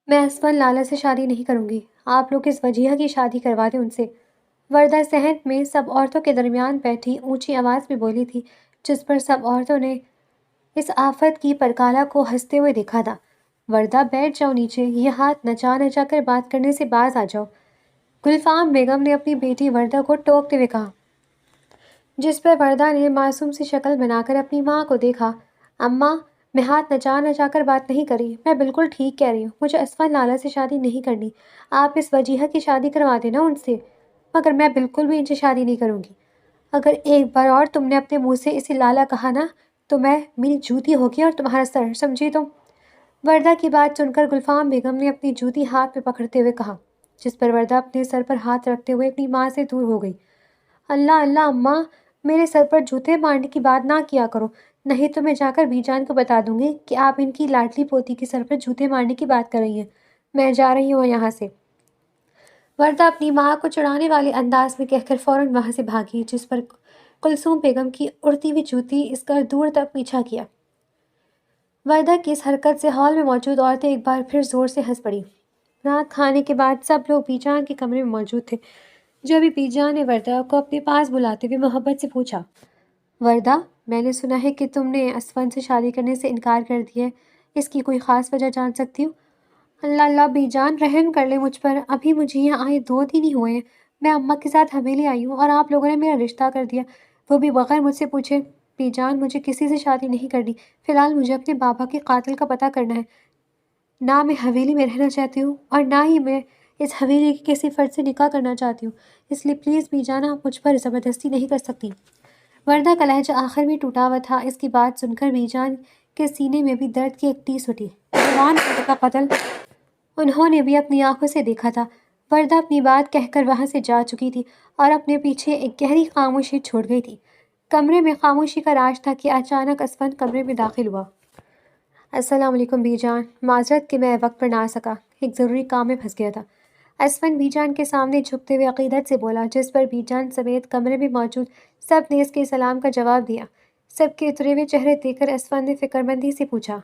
میں اسفن لالا سے شادی نہیں کروں گی۔ آپ لوگ اس وجیہہ کی شادی کروا دیں ان سے۔ وردہ صحن میں سب عورتوں کے درمیان بیٹھی اونچی آواز میں بولی تھی، جس پر سب عورتوں نے اس آفت کی پرکالہ کو ہنستے ہوئے دیکھا تھا۔ وردہ بیٹھ جاؤ نیچے، یہ ہاتھ نچا نچا کر بات کرنے سے باز آ جاؤ، گلفام بیگم نے اپنی بیٹی وردہ کو ٹوکتے ہوئے کہا، جس پر وردہ نے معصوم سی شکل بنا کر اپنی ماں کو دیکھا۔ اماں، میں ہاتھ نچا نچا کر بات نہیں کری، میں بالکل ٹھیک کہہ رہی ہوں، مجھے اسفن لالا سے شادی نہیں کرنی۔ آپ اس وجیہہ کی شادی کروا دینا ان سے۔ مگر میں بالکل بھی ان سے شادی نہیں کروں گی۔ اگر ایک بار اور تم نے اپنے منہ سے اسے لالا کہا نا تو میری جوتی ہوگی اور تمہارا سر، سمجھی تم؟ وردہ کی بات سن کر گلفام بیگم نے اپنی جوتی ہاتھ میں پکڑتے ہوئے کہا، جس پر وردہ اپنے سر پر ہاتھ رکھتے ہوئے اپنی ماں سے دور ہو گئی۔ اللہ اللہ اماں، میرے سر پر جوتے مارنے کی بات نہ کیا کرو، نہیں تو میں جا کر بی جان کو بتا دوں گی کہ آپ ان کی لاڈلی پوتی کے سر پر جوتے مارنے کی بات کر رہی ہیں۔ میں جا رہی ہوں یہاں سے۔ وردہ اپنی ماں کو چڑھانے والے انداز میں کہہ کر فوراً وہاں سے بھاگی، جس پر کلثوم بیگم کی اڑتی ہوئی جوتی اس کا دور تک پیچھا کیا۔ وردہ کی اس حرکت سے ہال میں موجود عورتیں ایک بار پھر زور سے ہنس پڑیں۔ رات کھانے کے بعد سب لوگ بی جان کے کمرے میں موجود تھے۔ جب بی جان نے وردہ کو اپنے پاس بلاتے ہوئے محبت سے پوچھا، وردہ، میں نے سنا ہے کہ تم نے اسفن سے شادی کرنے سے انکار کر دیا ہے، اس کی کوئی خاص وجہ جان سکتی ہوں؟ اللہ اللہ بی جان، رحم کر لے مجھ پر، ابھی مجھے یہاں آئے 2 دن ہی ہوئے ہیں، میں اماں کے ساتھ حویلی آئی ہوں اور آپ لوگوں نے میرا رشتہ کر دیا، وہ بھی بغیر مجھ سے پوچھے۔ بی جان، مجھے کسی سے شادی نہیں کرنی، فی الحال مجھے اپنے بابا کے قاتل کا پتہ کرنا ہے۔ نہ میں حویلی میں رہنا چاہتی ہوں اور نہ ہی میں اس حویلی کے کسی فرد سے نکاح کرنا چاہتی ہوں، اس لیے پلیز بی جان، آپ مجھ پر زبردستی نہیں کر سکتی۔ وردہ کا لہجہ آخر میں ٹوٹا ہوا تھا۔ اس کی بات سن کر بی جان کے سینے میں بھی درد کی ایک ٹیس اٹھی۔ جوان مرد کا قتل انہوں نے بھی اپنی آنکھوں سے دیکھا تھا۔ وردہ اپنی بات کہہ کر وہاں سے جا چکی تھی اور اپنے پیچھے ایک گہری خاموشی چھوڑ گئی تھی۔ کمرے میں خاموشی کا راج تھا کہ اچانک اسفن کمرے میں داخل ہوا۔ السلام علیکم بی جان، معذرت کہ میں وقت پر نہ آ سکا، ایک ضروری کام میں پھنس گیا تھا۔ اسفن بی جان کے سامنے جھکتے ہوئے عقیدت سے بولا، جس پر بی جان سمیت کمرے میں موجود سب نے اس کے سلام کا جواب دیا۔ سب کے اترے ہوئے چہرے دیکھ کر اسفن نے فکرمندی سے پوچھا،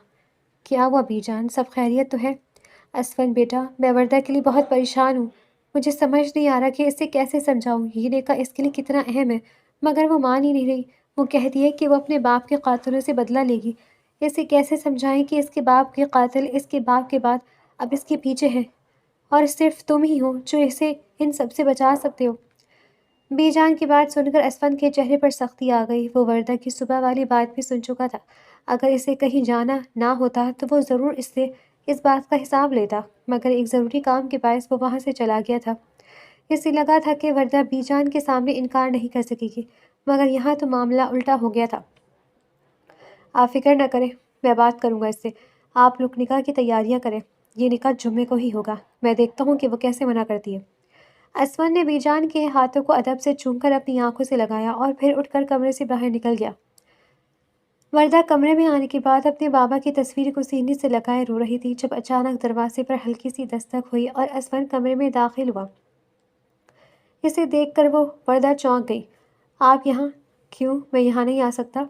کیا ہوا بی جان، سب خیریت تو ہے؟ اسفن بیٹا، میں وردہ کے لیے بہت پریشان ہوں، مجھے سمجھ نہیں آ رہا کہ اسے کیسے سمجھاؤں، یہ نکاح اس کے لیے کتنا اہم ہے، مگر وہ مان ہی نہیں رہی، وہ کہتی ہے کہ وہ اپنے باپ کے قاتلوں سے بدلہ لے گی۔ اسے کیسے سمجھائیں کہ اس کے باپ کے قاتل اس کے باپ کے بعد اب اس کے پیچھے ہیں اور صرف تم ہی ہو جو اسے ان سب سے بچا سکتے ہو۔ بی جان کی بات سن کر اسفن کے چہرے پر سختی آ گئی۔ وہ وردہ کی صبح والی بات بھی سن چکا تھا، اگر اسے کہیں جانا نہ ہوتا تو وہ ضرور اس سے اس بات کا حساب لیتا، مگر ایک ضروری کام کے باعث وہ وہاں سے چلا گیا تھا۔ اسے لگا تھا کہ وردہ بی جان کے سامنے انکار نہیں کر سکے گی، مگر یہاں تو معاملہ الٹا ہو گیا تھا۔ آپ فکر نہ کریں، میں بات کروں گا اس سے، آپ لوگ نکاح کی تیاریاں کریں، یہ نکاح جمعے کو ہی ہوگا، میں دیکھتا ہوں کہ وہ کیسے منع کرتی ہے۔ اسفن نے بی جان کے ہاتھوں کو ادب سے چوم کر اپنی آنکھوں سے لگایا اور پھر اٹھ کر کمرے سے باہر نکل گیا۔ وردہ کمرے میں آنے کے بعد اپنے بابا کی تصویر کو سینے سے لگائے رو رہی تھی، جب اچانک دروازے پر ہلکی سی دستک ہوئی اور اسفن کمرے میں داخل ہوا۔ اسے دیکھ کر وہ وردہ چونک گئی۔ آپ یہاں؟ کیوں، میں یہاں نہیں آ سکتا؟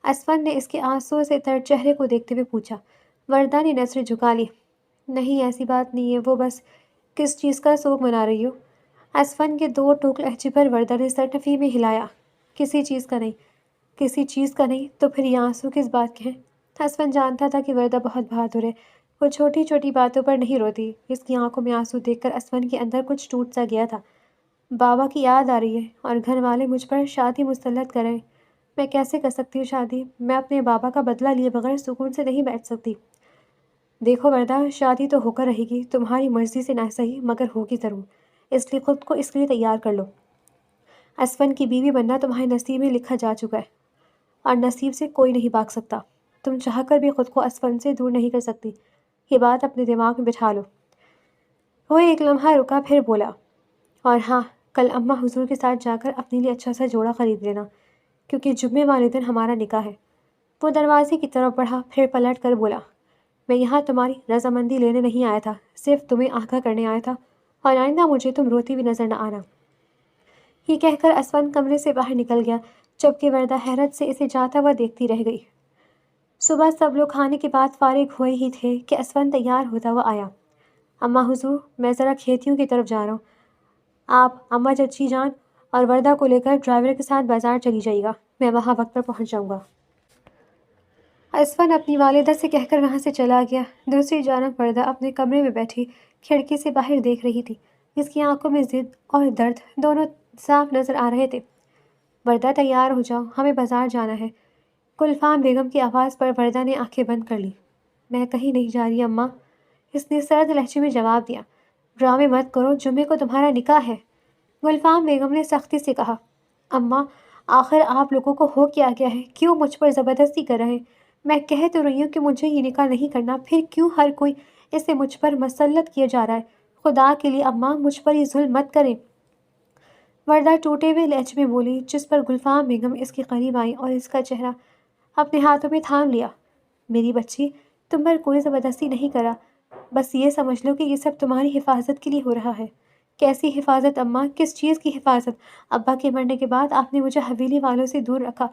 اسفن نے اس کے آنسوں سے تر چہرے کو دیکھتے ہوئے پوچھا۔ وردہ نے نظریں جھکا لی۔ نہیں، ایسی بات نہیں ہے، وہ بس کس چیز کا سوگ منا رہی ہو؟ اسفن کے 2 ٹوک لہجے پر وردہ نے سر ٹفی میں ہلایا۔ کسی چیز کا نہیں۔ کسی چیز کا نہیں تو پھر یہ آنسو کس بات کے ہیں؟ اسفن جانتا تھا کہ وردہ بہت بہادر ہے، وہ چھوٹی چھوٹی باتوں پر نہیں روتی۔ اس کی آنکھوں میں آنسو دیکھ کر اسفن کے اندر کچھ ٹوٹ سا گیا تھا۔ بابا کی یاد آ رہی ہے اور گھر والے مجھ پر شادی مسلط کر رہے ہیں، میں کیسے کر سکتی ہوں شادی؟ میں اپنے بابا کا بدلہ لیے بغیر سکون سے نہیں بیٹھ سکتی۔ دیکھو وردہ، شادی تو ہو کر رہے گی، تمہاری مرضی سے نہ صحیح مگر ہوگی ضرور، اس لیے خود کو اس لیے تیار کر لو۔ اسفن کی بیوی بننا تمہارے نصیب میں لکھا جا چکا ہے اور نصیب سے کوئی نہیں بھاگ سکتا، تم چاہ کر بھی خود کو اسفن سے دور نہیں کر سکتی، یہ بات اپنے دماغ میں بٹھا لو۔ وہ ایک لمحہ رکا پھر بولا، اور ہاں، کل اماں حضور کے ساتھ جا کر اپنے لیے اچھا سا جوڑا خرید لینا، کیونکہ جمعے والے دن ہمارا نکاح ہے۔ وہ دروازے کی طرف بڑھا پھر پلٹ کر بولا، میں یہاں تمہاری رضامندی لینے نہیں آیا تھا، صرف تمہیں آگاہ کرنے آیا تھا، اور آئندہ مجھے تم روتی ہوئی نظر نہ آنا۔ یہ کہہ کر اسفن کمرے سے باہر نکل گیا، جبکہ وردہ حیرت سے اسے جاتا ہوا دیکھتی رہ گئی۔ صبح سب لوگ کھانے کے بعد فارغ ہوئے ہی تھے کہ اسفن تیار ہوتا ہوا آیا۔ اماں حضور، میں ذرا کھیتیوں کی طرف جا رہا ہوں، آپ اماں چچی جان اور وردہ کو لے کر ڈرائیور کے ساتھ بازار چلی جائے گا، میں وہاں وقت پر پہنچ جاؤں گا۔ اسفن اپنی والدہ سے کہہ کر وہاں سے چلا گیا۔ دوسری جانب وردہ اپنے کمرے میں بیٹھی کھڑکی سے باہر دیکھ رہی تھی۔ اس کی آنکھوں میں ضد اور درد دونوں صاف نظر آ رہے تھے۔ وردہ، تیار ہو جاؤ، ہمیں بازار جانا ہے۔ گلفام بیگم کی آواز پر وردہ نے آنکھیں بند کر لی۔ میں کہیں نہیں جا رہی اماں، اس نے سرد لہجے میں جواب دیا۔ ڈرامے مت کرو، جمعے کو تمہارا نکاح ہے، گلفام بیگم نے سختی سے کہا۔ اماں، آخر آپ لوگوں کو ہو کیا گیا ہے؟ کیوں مجھ پر زبردستی کر رہے ہیں؟ میں کہہ تو رہی ہوں کہ مجھے یہ نکاح نہیں کرنا، پھر کیوں ہر کوئی اسے مجھ پر مسلط کیا جا رہا ہے؟ خدا کے لیے اماں، مجھ پر یہ ظلم مت کریں، وردہ ٹوٹے ہوئے لہجے میں بولی، جس پر گلفام بیگم اس کے قریب آئی اور اس کا چہرہ اپنے ہاتھوں میں تھام لیا۔ میری بچی، تم پر کوئی زبردستی نہیں کرا، بس یہ سمجھ لو کہ یہ سب تمہاری حفاظت کے لیے ہو رہا ہے۔ کیسی حفاظت اماں؟ کس چیز کی حفاظت؟ ابا کے مرنے کے بعد آپ نے مجھے حویلی والوں سے دور رکھا،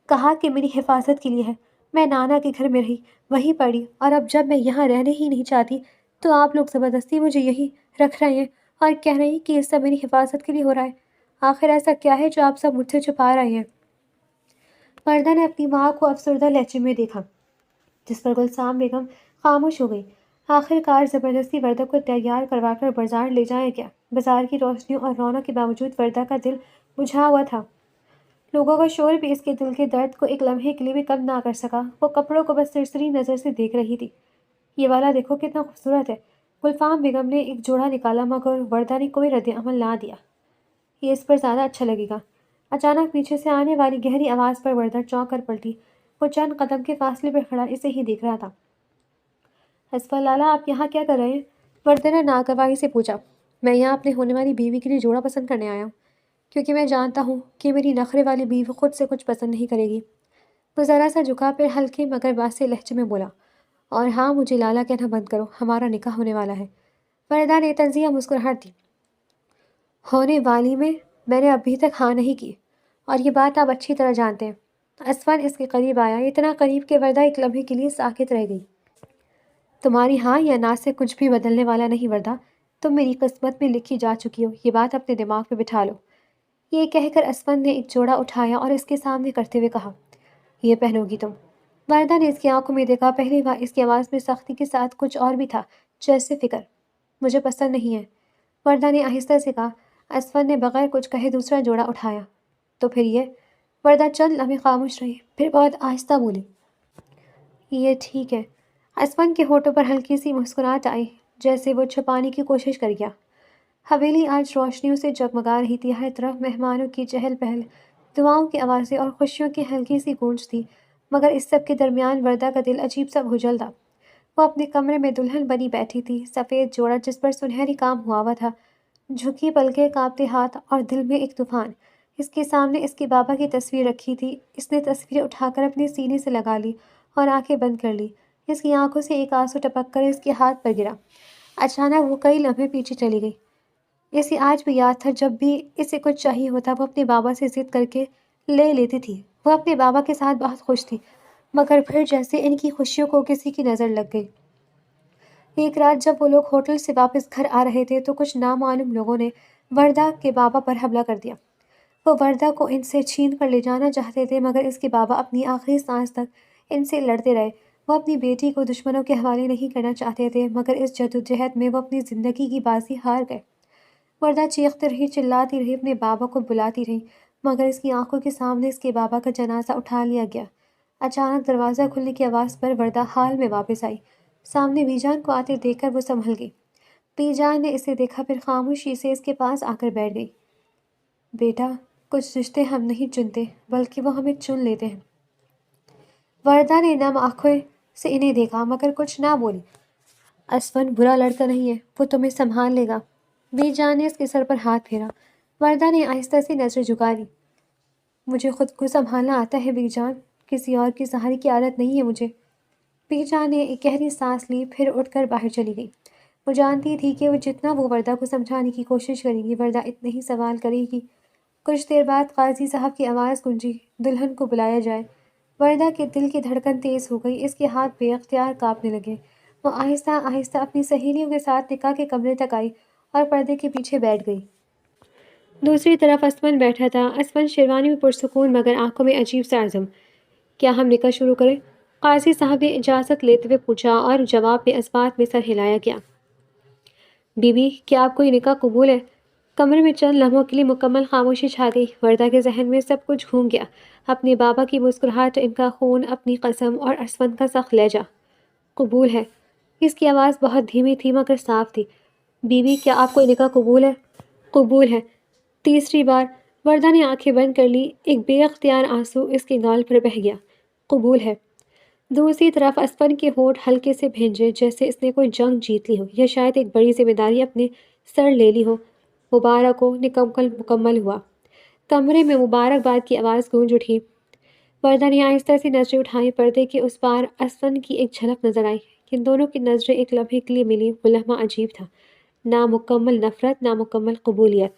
کہا کہ میری حفاظت کے لیے ہے۔ میں نانا کے گھر میں رہی، وہیں پڑھی، اور اب جب میں یہاں رہنے ہی نہیں چاہتی تو آپ لوگ زبردستی مجھے یہی رکھ رہے ہیں اور کہہ رہے ہیں کہ یہ سب میری حفاظت کے لیے ہو رہا ہے۔ آخر ایسا کیا ہے جو آپ سب مجھ سے چھپا رہے ہیں؟ وردہ نے اپنی ماں کو افسردہ لہجے میں دیکھا، جس پر گلفام بیگم خاموش ہو گئی۔ آخر کار زبردستی وردہ کو تیار کروا کر بازار لے جایا گیا۔ بازار کی روشنیوں اور رونق کے باوجود وردہ کا دل بجھا ہوا تھا۔ لوگوں کا شور بھی اس کے دل کے درد کو ایک لمحے کے لیے بھی کم نہ کر سکا۔ وہ کپڑوں کو بس سرسری نظر سے دیکھ رہی تھی۔ یہ والا دیکھو کتنا خوبصورت ہے، گلفام بیگم نے ایک جوڑا نکالا، مگر وردہ نے کوئی رد عمل نہ دیا۔ یہ اس پر زیادہ اچھا لگے گا۔ اچانک پیچھے سے آنے والی گہری آواز پر وردہ چونک کر پلٹی۔ وہ چند قدم کے فاصلے پر کھڑا اسے ہی دیکھ رہا تھا۔ اسفر لالا، آپ یہاں کیا کر رہے ہیں؟ وردہ نے ناگواری سے پوچھا۔ میں یہاں اپنے ہونے والی بیوی کے لیے جوڑا پسند کرنے آیا ہوں، کیونکہ میں جانتا ہوں کہ میری نخرے والی بیوی خود سے کچھ پسند نہیں کرے گی۔ وہ ذرا سا جھکا، پھر ہلکے مگر واضح لہجے میں بولا، اور ہاں، مجھے لالا کہنا بند کرو، ہمارا نکاح ہونے والا ہے۔ وردہ نے تنزیہ مسکراہٹ دی۔ ہونے والی میں نے ابھی تک ہاں نہیں کی، اور یہ بات آپ اچھی طرح جانتے ہیں۔ اسفن اس کے قریب آیا، اتنا قریب کہ وردہ ایک لمحے کے لیے ساکت رہ گئی۔ تمہاری ہاں یا نا سے کچھ بھی بدلنے والا نہیں وردہ، تم میری قسمت میں لکھی جا چکی ہو، یہ بات اپنے دماغ میں بٹھا لو۔ یہ کہہ کر اسفن نے ایک جوڑا اٹھایا اور اس کے سامنے کرتے ہوئے کہا، یہ پہنو گی تم؟ وردہ نے اس کی آنکھوں میں دیکھا۔ پہلی بار اس کی آواز میں سختی کے ساتھ کچھ اور بھی تھا، جیسے فکر۔ مجھے پسند نہیں ہے، وردہ نے آہستہ سے کہا۔ اسفن نے بغیر کچھ کہے دوسرا جوڑا اٹھایا۔ تو پھر یہ؟ وردہ چند لمحے خاموش رہی، پھر بہت آہستہ بولی، یہ ٹھیک ہے۔ اسفن کے ہونٹوں پر ہلکی سی مسکراہٹ آئی، جیسے وہ چھپانے کی کوشش کر گیا۔ حویلی آج روشنیوں سے جگمگا رہی تھی، ہر طرف مہمانوں کی چہل پہل، دعاؤں کی آوازیں اور خوشیوں کی ہلکی سی گونج تھی، مگر اس سب کے درمیان وردہ کا دل عجیب سا بھجل تھا۔ وہ اپنے کمرے میں دلہن بنی بیٹھی تھی، سفید جوڑا جس پر سنہری کام ہوا ہوا تھا، جھکی پلکیں، کانپتے ہاتھ اور دل میں ایک طوفان۔ اس کے سامنے اس کے بابا کی تصویر رکھی تھی۔ اس نے تصویر اٹھا کر اپنے سینے سے لگا لی اور آنکھیں بند کر لی۔ اس کی آنکھوں سے ایک آنسو ٹپک کر اس کے ہاتھ پر گرا۔ اچانک وہ کئی لمحے پیچھے چلی گئی۔ اسے آج بھی یاد تھا، جب بھی اسے کچھ چاہیے ہوتا وہ اپنے بابا سے ضد کر کے لے لیتی تھی۔ وہ اپنے بابا کے ساتھ بہت خوش تھی، مگر پھر جیسے ان کی خوشیوں کو کسی کی نظر لگ گئی۔ ایک رات جب وہ لوگ ہوٹل سے واپس گھر آ رہے تھے تو کچھ نامعلوم لوگوں نے وردہ کے بابا پر حملہ کر دیا۔ وہ وردہ کو ان سے چھین کر لے جانا چاہتے تھے، مگر اس کے بابا اپنی آخری سانس تک ان سے لڑتے رہے۔ وہ اپنی بیٹی کو دشمنوں کے حوالے نہیں کرنا چاہتے تھے، مگر اس جدوجہد میں وہ اپنی زندگی کی بازی ہار گئے۔ وردہ چیختی رہی، چلاتی رہی، اپنے بابا کو بلاتی رہی، مگر اس کی آنکھوں کے سامنے اس کے بابا کا جنازہ اٹھا لیا گیا۔ اچانک دروازہ کھلنے کی آواز پر وردہ حال میں واپس آئی۔ سامنے بی جان کو آتے دیکھ کر وہ سنبھل گئی۔ بی جان نے اسے دیکھا، پھر خاموشی سے اس کے پاس آ کر بیٹھ گئی۔ بیٹا، کچھ رشتے ہم نہیں چنتے بلکہ وہ ہمیں چن لیتے ہیں۔ وردہ نے نم آنکھوں سے انہیں دیکھا، مگر کچھ نہ بولی۔ اسفن برا لڑکا نہیں ہے، وہ تمہیں سنبھال لے گا۔ بی جان نے اس کے سر پر ہاتھ پھیرا۔ وردہ نے آہستہ سے نظر جھکا لی۔ مجھے خود کو سنبھالنا آتا ہے بی جان، کسی اور کے سہارے کی عادت نہیں ہے مجھے۔ بی جان نے ایک گہری سانس لی، پھر اٹھ کر باہر چلی گئی۔ وہ جانتی تھی کہ جتنا وہ وردہ کو سمجھانے کی کوشش کرے گی، وردہ اتنے ہی سوال کرے گی۔ کچھ دیر بعد قاضی صاحب کی آواز گونجی، دلہن کو بلایا جائے۔ وردہ کے دل کی دھڑکن تیز ہو گئی، اس کے ہاتھ بے اختیار کانپنے لگے۔ وہ آہستہ آہستہ اپنی سہیلیوں کے ساتھ نکاح کے کمرے تک آئی اور پردے کے پیچھے بیٹھ گئی۔ دوسری طرف اسمن بیٹھا تھا، اسمن شیروانی میں پرسکون مگر آنکھوں میں عجیب سا عزم۔ کیا ہم نکاح شروع کریں؟ قاضی صاحب نے اجازت لیتے ہوئے پوچھا اور جواب میں اسبات میں سر ہلایا گیا۔ بی بی، کیا آپ کو یہ نکاح قبول ہے؟ کمرے میں چند لمحوں کے لیے مکمل خاموشی چھا گئی۔ وردہ کے ذہن میں سب کچھ گھوم گیا، اپنے بابا کی مسکراہٹ، ان کا خون، اپنی قسم اور اسمن کا سخت لہجہ۔ قبول ہے۔ اس کی آواز بہت دھیمی تھی مگر صاف تھی۔ بی بی، کیا آپ کو یہ نکاح قبول ہے؟ قبول ہے۔ تیسری بار وردہ نے آنکھیں بند کر لی، ایک بے اختیار آنسو اس کے گال پر بہہ گیا۔ قبول ہے۔ دوسری طرف اسپن کے ہونٹ ہلکے سے بھینجے، جیسے اس نے کوئی جنگ جیت لی ہو یا شاید ایک بڑی ذمہ داری اپنے سر لے لی ہو۔ مبارک ہو، نکاح مکمل ہوا۔ کمرے میں مبارکباد کی آواز گونج اٹھی۔ وردہ نے آہستہ سے نظریں اٹھائیں، پردے کے اس پار اسفن کی ایک جھلک نظر آئی۔ ان دونوں کی نظریں ایک لمحے کے لیے ملی، وہ لمحہ عجیب تھا، نامکمل نفرت، نامکمل قبولیت۔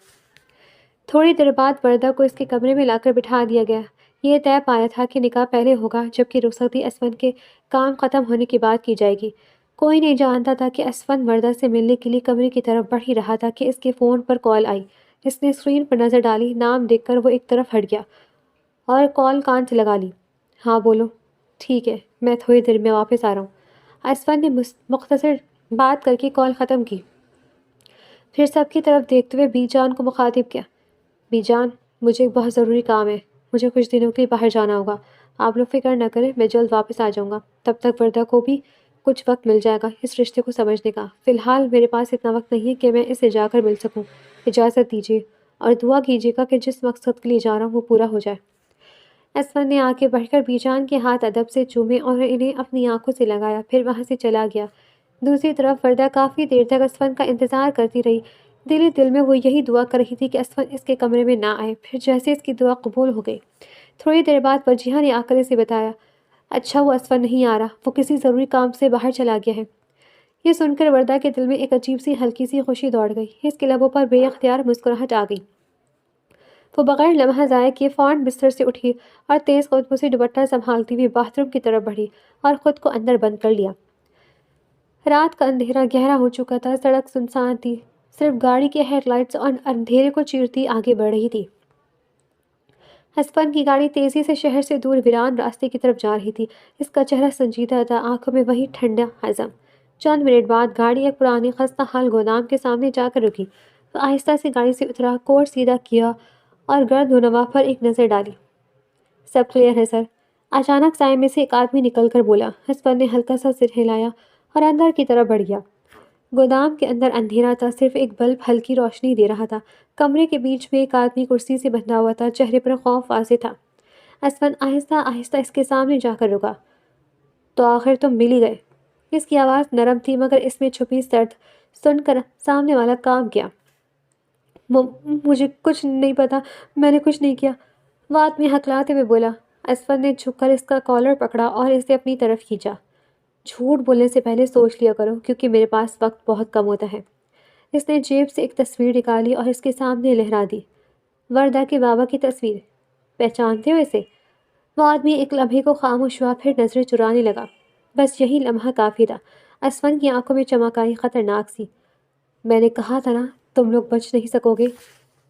تھوڑی دیر بعد وردہ کو اس کے کمرے میں لا کر بٹھا دیا گیا۔ یہ طے پایا تھا کہ نکاح پہلے ہوگا، جبکہ رخصتی اسفن کے کام ختم ہونے کے بعد کی جائے گی۔ کوئی نہیں جانتا تھا کہ اسفن وردہ سے ملنے کے لیے کمرے کی طرف بڑھ ہی رہا تھا کہ اس کے فون پر کال آئی۔ اس نے اسکرین پر نظر ڈالی، نام دیکھ کر وہ ایک طرف ہٹ گیا اور کال کان سے لگا لی۔ ہاں بولو۔ ٹھیک ہے، میں تھوڑی دیر میں واپس آ رہا ہوں۔ اسفن نے مختصر بات کر کے کال ختم کی، پھر سب کی طرف دیکھتے ہوئے بی جان کو مخاطب کیا۔ بی جان، مجھے ایک بہت ضروری کام ہے، مجھے کچھ دنوں کے لیے باہر جانا ہوگا۔ آپ لوگ فکر نہ کریں، میں جلد واپس آ جاؤں گا۔ تب تک وردہ کو بھی کچھ وقت مل جائے گا اس رشتے کو سمجھنے کا۔ فی الحال میرے پاس اتنا وقت نہیں ہے کہ میں اسے جا کر مل سکوں۔ اجازت دیجیے اور دعا کیجیے گا کہ جس مقصد کے لیے جا رہا ہوں وہ پورا ہو جائے۔ اسفن نے آگے بڑھ کر بی جان کے ہاتھ ادب سے چومے اور انہیں اپنی آنکھوں سے لگایا، پھر وہاں سے چلا گیا۔ دوسری طرف وردہ کافی دیر تک اسفن کا انتظار کرتی رہی۔ دل ہی دل میں وہ یہی دعا کر رہی تھی کہ اسفن اس کے کمرے میں نہ آئے۔ پھر جیسے اس کی دعا قبول ہو گئی، تھوڑی دیر بعد وجیہہ نے آ کر اسے بتایا، اچھا وہ اسفن نہیں آ رہا، وہ کسی ضروری کام سے باہر چلا گیا ہے۔ یہ سن کر وردہ کے دل میں ایک عجیب سی ہلکی سی خوشی دوڑ گئی، اس کے لبوں پر بے اختیار مسکراہٹ آ گئی۔ وہ بغیر لمحہ ضائع کیے فوراً بستر سے اٹھی اور تیز قدموں سے دوپٹہ سنبھالتی ہوئی باتھ روم کی طرف بڑھی اور خود کو اندر بند کر لیا۔ رات کا اندھیرا گہرا ہو چکا تھا، سڑک سنسان تھی، صرف گاڑی کے ہیڈ لائٹس اور اندھیرے کو چیرتی آگے بڑھ رہی تھی۔ اسفن کی گاڑی تیزی سے شہر سے دور ویران راستے کی طرف جا رہی تھی۔ اس کا چہرہ سنجیدہ تھا، آنکھوں میں وہی ٹھنڈا عزم۔ چند منٹ بعد گاڑی ایک پرانی خستہ حال گودام کے سامنے جا کر رکی۔ وہ آہستہ سے گاڑی سے اترا، کوٹ سیدھا کیا اور گرد و نواح پر ایک نظر ڈالی۔ سب کلیئر ہے سر۔ اچانک سائے میں سے ایک آدمی نکل کر بولا۔ اسفن نے ہلکا سا سر ہلایا اور اندر کی طرف بڑھ گیا۔ گودام کے اندر اندھیرا تھا، صرف ایک بلب ہلکی روشنی دے رہا تھا۔ کمرے کے بیچ میں ایک آدمی کرسی سے بندھا ہوا تھا، چہرے پر خوف واضح تھا۔ اسفن آہستہ آہستہ اس کے سامنے جا کر رکا۔ تو آخر تم مل ہی گئے۔ اس کی آواز نرم تھی مگر اس میں چھپی درد سن کر سامنے والا کانپ گیا۔ مجھے کچھ نہیں پتا، میں نے کچھ نہیں کیا، وہ آدمی ہکلاتے ہوئے بولا۔ اسفن نے جھک کر اس کا کالر پکڑا اور اسے اپنی طرف کھینچا۔ جھوٹ بولنے سے پہلے سوچ لیا کرو، کیونکہ میرے پاس وقت بہت کم ہوتا ہے۔ اس نے جیب سے ایک تصویر نکالی اور اس کے سامنے لہرا دی۔ وردہ کے بابا کی تصویر، پہچانتے ہو اسے؟ وہ آدمی ایک لمحے کو خاموش ہوا، پھر نظریں چرانے لگا۔ بس یہی لمحہ کافی تھا۔ اسفن کی آنکھوں میں چمک آئی، خطرناک سی۔ میں نے کہا تھا نا، تم لوگ بچ نہیں سکو گے۔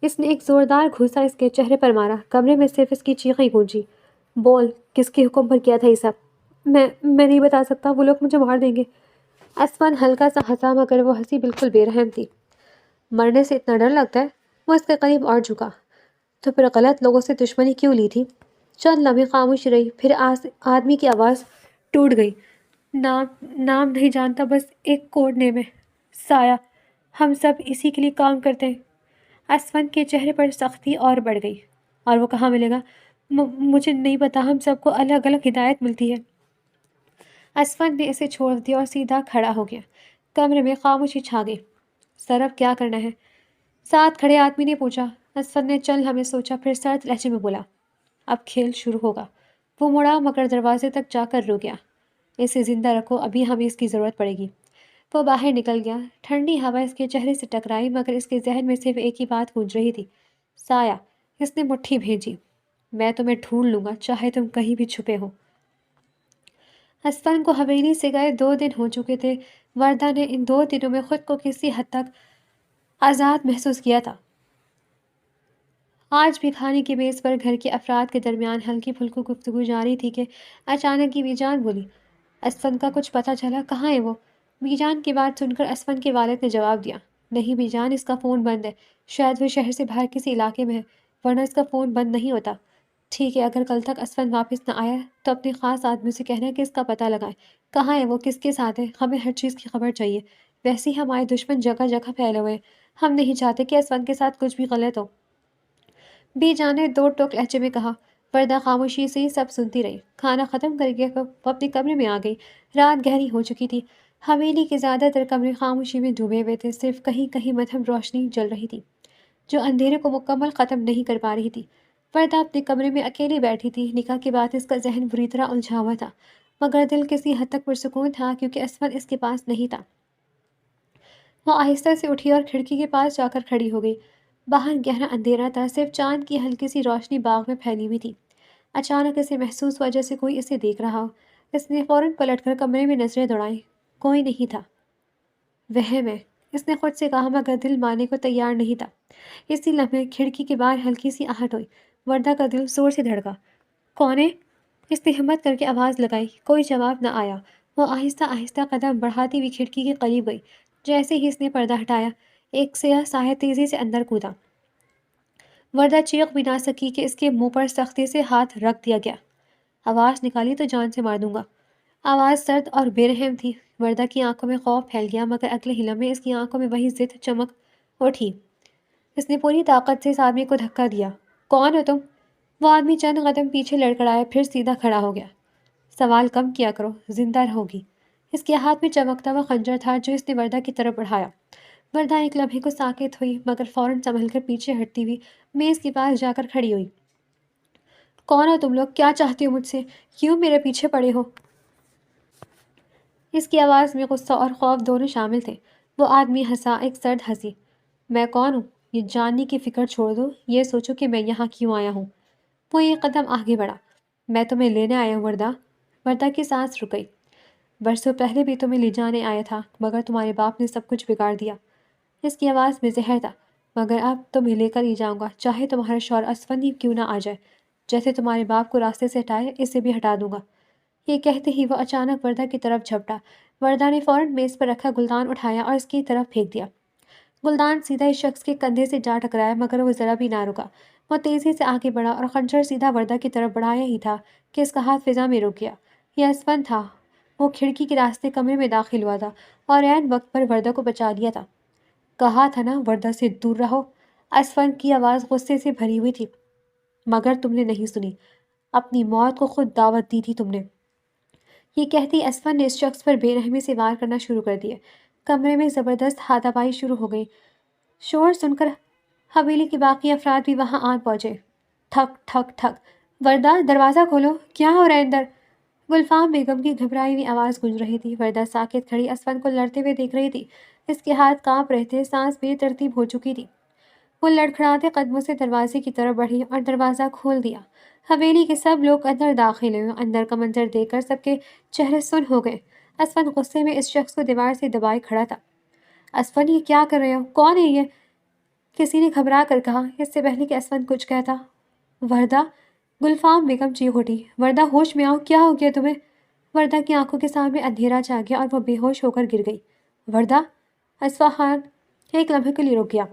اس نے ایک زوردار گھوسا اس کے چہرے پر مارا۔ کمرے میں صرف اس کی چیخیں گونجی۔ بول، کس کے حکم پر کیا تھا یہ سب؟ میں نہیں بتا سکتا، وہ لوگ مجھے مار دیں گے۔ اسفن ہلکا سا ہنسا مگر وہ ہنسی بالکل بے رحم تھی۔ مرنے سے اتنا ڈر لگتا ہے؟ وہ اس کے قریب اور جھکا۔ تو پھر غلط لوگوں سے دشمنی کیوں لی تھی؟ چند لمحے خاموش رہی، پھر آدمی کی آواز ٹوٹ گئی۔ نام نہیں جانتا، بس ایک کوڈ نیم ہے، سایہ۔ ہم سب اسی کے لیے کام کرتے ہیں۔ اسفن کے چہرے پر سختی اور بڑھ گئی۔ اور وہ کہاں ملے گا؟ مجھے نہیں پتا، ہم سب کو الگ الگ ہدایت ملتی ہے۔ اسفن نے اسے چھوڑ دیا اور سیدھا کھڑا ہو گیا۔ کمرے میں خاموشی چھا گئی۔ سر اب کیا کرنا ہے؟ ساتھ کھڑے آدمی نے پوچھا۔ اسفن نے چند لمحے سوچا، پھر سرد لہجے میں بولا، اب کھیل شروع ہوگا۔ وہ مڑا مگر دروازے تک جا کر رک گیا۔ اسے زندہ رکھو، ابھی ہمیں اس کی ضرورت پڑے گی۔ وہ باہر نکل گیا۔ ٹھنڈی ہوا اس کے چہرے سے ٹکرائی مگر اس کے ذہن میں صرف ایک ہی بات گونج رہی تھی، سایہ۔ اس نے مٹھی بھیجی، میں تمہیں ڈھونڈ لوں گا، چاہے تم کہیں بھی چھپے ہو۔ اسفن کو حویلی سے گئے 2 دن ہو چکے تھے۔ وردہ نے ان 2 دنوں میں خود کو کسی حد تک آزاد محسوس کیا تھا۔ آج بھی کھانے کی میز پر گھر کے افراد کے درمیان ہلکی پھلکی گفتگو جاری تھی کہ اچانک کی بی جان بولی، اسفن کا کچھ پتہ چلا؟ کہاں ہے وہ؟ بی جان کی بات سن کر اسفن کے والد نے جواب دیا، نہیں بی جان، اس کا فون بند ہے، شاید وہ شہر سے باہر کسی علاقے میں ہے، ورنہ اس کا فون بند نہیں ہوتا۔ ٹھیک ہے، اگر کل تک اسفن واپس نہ آیا تو اپنے خاص آدمی سے کہنا کہ اس کا پتہ لگائیں، کہاں ہے وہ، کس کے ساتھ ہے، ہمیں ہر چیز کی خبر چاہیے۔ ویسے ہی ہمارے دشمن جگہ جگہ پھیلے ہوئے ہیں، ہم نہیں چاہتے کہ اسفن کے ساتھ کچھ بھی غلط ہو۔ بی جان نے 2 ٹوک لہجے میں کہا۔ وردہ خاموشی سے ہی سب سنتی رہی۔ کھانا ختم کر کے وہ اپنے کمرے میں آ گئی۔ رات گہری ہو چکی تھی۔ حویلی کے زیادہ تر کمرے خاموشی میں ڈوبے ہوئے تھے، صرف کہیں کہیں مدھم روشنی جل رہی تھی جو اندھیرے کو مکمل ختم نہیں کر پا رہی تھی۔ وردہ اپنے کمرے میں اکیلی بیٹھی تھی۔ نکاح کے بعد اس کا ذہن بری طرح الجھا ہوا تھا، مگر دل کسی حد تک پرسکون تھا کیونکہ اسفن اس کے پاس نہیں تھا۔ وہ آہستہ سے اٹھی اور کھڑکی کے پاس جا کر کھڑی ہو گئی۔ باہر گہرا اندھیرا تھا، صرف چاند کی ہلکی سی روشنی باغ میں پھیلی ہوئی تھی۔ اچانک اسے محسوس ہوا جیسے کوئی اسے دیکھ رہا ہو۔ اس نے فوراً پلٹ کر کمرے میں نظریں دوڑائیں۔ کوئی نہیں تھا۔ وہم ہے، اس نے خود سے کہا، مگر دل ماننے کو تیار نہیں تھا۔ اسی لمحے کھڑکی کے باہر ہلکی سی آہٹ ہوئی۔ وردہ کا دل زور سے دھڑکا۔ کون ہے؟ اس نے ہمت کر کے آواز لگائی۔ کوئی جواب نہ آیا۔ وہ آہستہ آہستہ قدم بڑھاتی ہوئی کھڑکی کے قریب گئی۔ جیسے ہی اس نے پردہ ہٹایا، ایک سیاہ سایہ تیزی سے اندر کودا۔ وردہ چیخ بھی نہ سکی کہ اس کے منہ پر سختی سے ہاتھ رکھ دیا گیا۔ آواز نکالی تو جان سے مار دوں گا۔ آواز سرد اور بے رحم تھی۔ وردہ کی آنکھوں میں خوف پھیل گیا، مگر اگلے ہی لمحے اس کی آنکھوں میں وہی ضد چمک اٹھی۔ اس نے پوری طاقت سے اس آدمی کو دھکا دیا۔ کون ہو تم؟ وہ آدمی چند قدم پیچھے لڑکھڑایا، پھر سیدھا کھڑا ہو گیا۔ سوال کم کیا کرو، زندہ رہو گی۔ اس کے ہاتھ میں چمکتا ہوا خنجر تھا جو اس نے وردہ کی طرف بڑھایا۔ وردہ ایک لمحے کو ساکت ہوئی، مگر فوراً سنبھل کر پیچھے ہٹتی ہوئی میز کے پاس جا کر کھڑی ہوئی۔ کون ہو تم لوگ؟ کیا چاہتے ہو مجھ سے؟ کیوں میرے پیچھے پڑے ہو؟ اس کی آواز میں غصہ اور خوف دونوں شامل تھے۔ وہ آدمی ہنسا، ایک سرد ہنسی۔ میں کون ہوں یہ جاننے کی فکر چھوڑ دو، یہ سوچو کہ میں یہاں کیوں آیا ہوں۔ وہ ایک قدم آگے بڑھا۔ میں تمہیں لینے آیا ہوں وردہ۔ وردہ کی سانس رک گئی۔ برسوں پہلے بھی تمہیں لے جانے آیا تھا، مگر تمہارے باپ نے سب کچھ بگاڑ دیا۔ اس کی آواز میں زہر تھا۔ مگر اب تمہیں لے کر ہی جاؤں گا، چاہے تمہارا شوہر اسفن ہی کیوں نہ آ جائے۔ جیسے تمہارے باپ کو راستے سے ہٹائے، اسے بھی ہٹا دوں گا۔ یہ کہتے ہی وہ اچانک وردہ کی طرف جھپٹا۔ وردہ نے فوراً میز پر رکھا گلدان اٹھایا اور اس کی طرف پھینک دیا۔ گلدان سیدھا اس شخص کے کندھے سے جا ٹکرایا، مگر وہ ذرا بھی نہ رکا۔ وہ تیزی سے آگے بڑھا اور خنجر سیدھا وردہ کی طرف بڑھایا ہی تھا کہ اس کا ہاتھ فضا میں رک گیا۔ یہ اسفن تھا۔ وہ کھڑکی کے راستے کمرے میں داخل ہوا تھا اور عین وقت پر وردہ کو بچا لیا تھا۔ کہا تھا نا وردہ سے دور رہو۔ اسفن کی آواز غصے سے بھری ہوئی تھی۔ مگر تم نے نہیں سنی، اپنی موت کو خود دعوت دی تھی تم نے۔ یہ کہتی اسفن نے اس شخص پر بے رحمی سے وار کرنا شروع کر دیا۔ کمرے میں زبردست ہاتھا پائی شروع ہو گئی۔ شور سن کر حویلی کے باقی افراد بھی وہاں آ پہنچے۔ ٹھک ٹھک ٹھک۔ وردہ، دروازہ کھولو، کیا ہو رہا ہے اندر؟ گلفام بیگم کی گھبرائی ہوئی آواز گونج رہی تھی۔ وردہ ساکت کھڑی اسفن کو لڑتے ہوئے دیکھ رہی تھی۔ اس کے ہاتھ کانپ رہے تھے، سانس بے ترتیب ہو چکی تھی۔ وہ لڑکھڑاتے قدموں سے دروازے کی طرف بڑھی اور دروازہ کھول دیا۔ حویلی کے سب لوگ اندر داخل ہوئے۔ اندر کا منظر دیکھ کر سب کے چہرے سن ہو گئے۔ اسفن غصے میں اس شخص کو دیوار سے دبائے کھڑا تھا۔ اسفن، یہ کیا کر رہے ہو؟ کون ہے یہ؟ کسی نے گھبرا کر کہا، اس سے پہلے کہ اسفن کچھ کہتا۔ وردہ، گلفام بیگم چیخ اٹھی۔ وردہ، ہوش میں آؤ، کیا ہو گیا تمہیں؟ وردہ کی آنکھوں کے سامنے اندھیرا چھا گیا اور وہ بے ہوش ہو کر گر گئی۔ وردہ! اصفہان ایک لمحے کے لیے رک گیا۔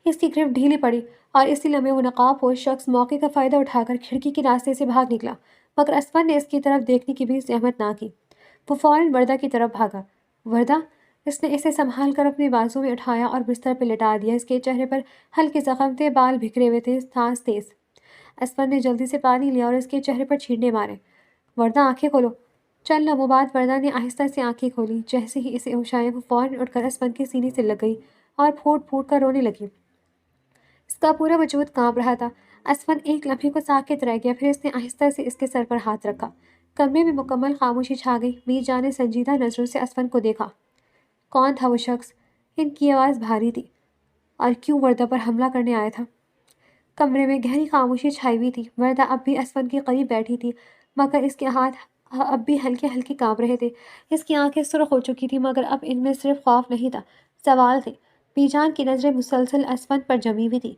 اس کی گرفت ڈھیلی پڑی اور اسی لمحے وہ نقاب پوش شخص موقع کا فائدہ اٹھا کر کھڑکی کے راستے سے بھاگ نکلا، مگر اسفن نے اس کی طرف دیکھنے کی بھی زحمت نہ کی۔ وہ فوراً وردہ کی طرف بھاگا۔ وردہ! اس نے اسے سنبھال کر اپنے بازو میں اٹھایا اور بستر پہ لٹا دیا۔ اس کے چہرے پر ہلکے زخم تھے، بال بکھرے ہوئے تھے، سانس تیز۔ اسفن نے جلدی سے پانی لیا اور اس کے چہرے پر چھینٹے مارے۔ وردہ، آنکھیں کھولو۔ چند لمحوں بعد وردہ نے آہستہ سے آنکھیں کھولی۔ جیسے ہی اسے ہوش آیا، وہ فوراً اٹھ کر اسفن کے سینے سے لگ گئی اور پھوٹ پھوٹ کر رونے لگی۔ اس کا پورا وجود کانپ رہا تھا۔ اسفن ایک لمحے کو ساکت رہ گیا، پھر اس نے آہستہ سے اس کے سر پر ہاتھ رکھا۔ کمرے میں مکمل خاموشی چھا گئی۔ بی جان نے سنجیدہ نظروں سے اسفن کو دیکھا۔ کون تھا وہ شخص؟ ان کی آواز بھاری تھی۔ اور کیوں وردہ پر حملہ کرنے آیا تھا؟ کمرے میں گہری خاموشی چھائی ہوئی تھی۔ وردہ اب بھی اسفن کے قریب بیٹھی تھی، مگر اس کے ہاتھ اب بھی ہلکے ہلکے کانپ رہے تھے۔ اس کی آنکھیں سرخ ہو چکی تھیں، مگر اب ان میں صرف خوف نہیں تھا، سوال تھے۔ بی جان کی نظریں مسلسل اسفند پر جمی ہوئی تھی۔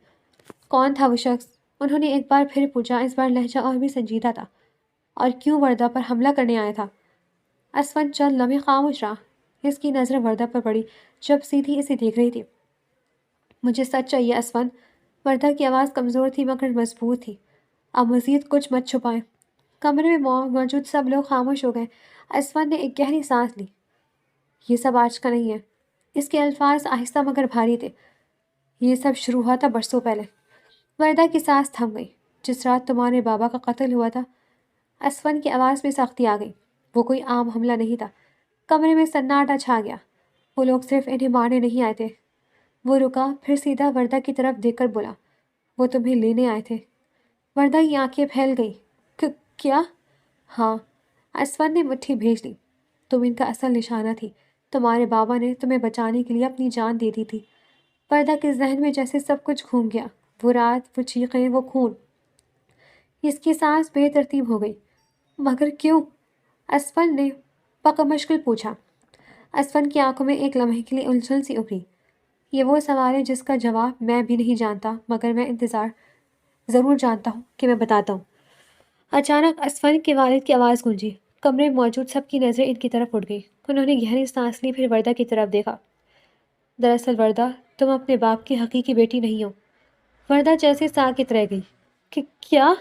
کون تھا وہ شخص؟ انہوں نے ایک بار پھر پوچھا، اس بار لہجہ اور بھی سنجیدہ تھا۔ اور کیوں وردہ پر حملہ کرنے آیا تھا؟ اسفند چند لمحے خاموش رہا۔ اس کی نظریں وردہ پر پڑی، جب سیدھی اسے دیکھ رہی تھی۔ مجھے سچ چاہیے اسفند۔ وردہ کی آواز کمزور تھی مگر مضبوط تھی۔ اب مزید کچھ مت چھپائیں۔ کمرے میں موجود سب لوگ خاموش ہو گئے۔ اسفند نے ایک گہری سانس لی۔ یہ سب آج کا نہیں ہے۔ اس کے الفاظ آہستہ مگر بھاری تھے۔ یہ سب شروع ہوا تھا برسوں پہلے۔ وردہ کی سانس تھم گئی۔ جس رات تمہارے بابا کا قتل ہوا تھا۔ اسفند کی آواز میں سختی آ گئی۔ وہ کوئی عام حملہ نہیں تھا۔ کمرے میں سناٹا چھا گیا۔ وہ لوگ صرف انہیں مارنے نہیں آئے تھے۔ وہ رکا، پھر سیدھا وردہ کی طرف دیکھ کر بولا، وہ تمہیں لینے آئے تھے۔ وردہ کی آنکھیں پھیل گئی۔ کیا؟ ہاں، اسفند نے مٹھی بھیج لی۔ تم ان کا اصل نشانہ تھی۔ تمہارے بابا نے تمہیں بچانے کے لیے اپنی جان دے دی تھی۔ وردہ کے ذہن میں جیسے سب کچھ گھوم گیا۔ وہ رات، وہ چیخیں، وہ خون۔ اس کی سانس بے ترتیب ہو گئی۔ مگر کیوں؟ اسفند نے مشکل پوچھا۔ اسفند کی آنکھوں میں ایک لمحے کے لیے الجھن سی ابھری۔ یہ وہ سوال ہے جس کا جواب میں بھی نہیں جانتا، مگر میں انتظار ضرور جانتا ہوں کہ میں بتاتا ہوں۔ اچانک اسفند کے والد کی آواز گونجی۔ کمرے میں موجود سب کی نظریں ان کی طرف اٹھ گئی۔ انہوں نے گہری سانس لی، پھر وردہ کی طرف دیکھا۔ دراصل وردہ، تم اپنے باپ کی حقیقی بیٹی نہیں ہو۔ وردہ جیسے ساکت رہ گئی۔ کیا؟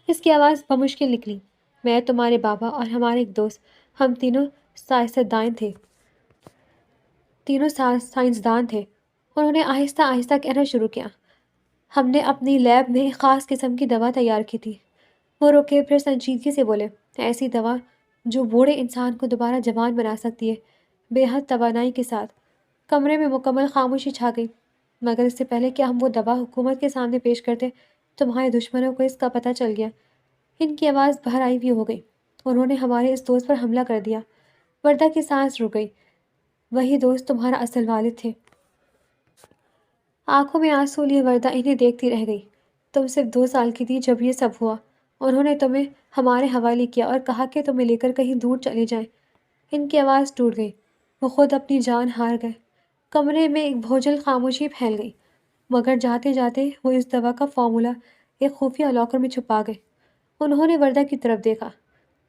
اس کی آواز بمشکل نکلی۔ میں، تمہارے بابا اور ہمارے ایک دوست، ہم تینوں سائنسدان تھے۔ انہوں نے آہستہ آہستہ کہنا شروع کیا۔ ہم نے اپنی لیب میں ایک خاص قسم کی دوا تیار کی تھی۔ وہ رکے، پھر سنجیدگی سے بولے، ایسی دوا جو بوڑھے انسان کو دوبارہ جوان بنا سکتی ہے، بے حد توانائی کے ساتھ۔ کمرے میں مکمل خاموشی چھا گئی۔ مگر اس سے پہلے کہ ہم وہ دوا حکومت کے سامنے پیش کرتے، تمہارے دشمنوں کو اس کا پتہ چل گیا۔ ان کی آواز باہر آئی ہوئی ہو گئی۔ انہوں نے ہمارے اس دوست پر حملہ کر دیا۔ وردہ کی سانس رک گئی۔ وہی دوست تمہارا اصل والد تھے۔ آنکھوں میں آنسو لیے وردہ انہیں دیکھتی رہ گئی۔ تم صرف 2 سال کی تھی جب یہ سب ہوا۔ انہوں نے تمہیں ہمارے حوالے کیا اور کہا کہ تمہیں لے کر کہیں دور چلے جائیں۔ ان کی آواز ٹوٹ گئی۔ وہ خود اپنی جان ہار گئے۔ کمرے میں ایک بھوجل خاموشی پھیل گئی۔ مگر جاتے جاتے وہ اس دوا کا فارمولہ ایک خفیہ لاکر میں چھپا گئے۔ انہوں نے وردہ کی طرف دیکھا،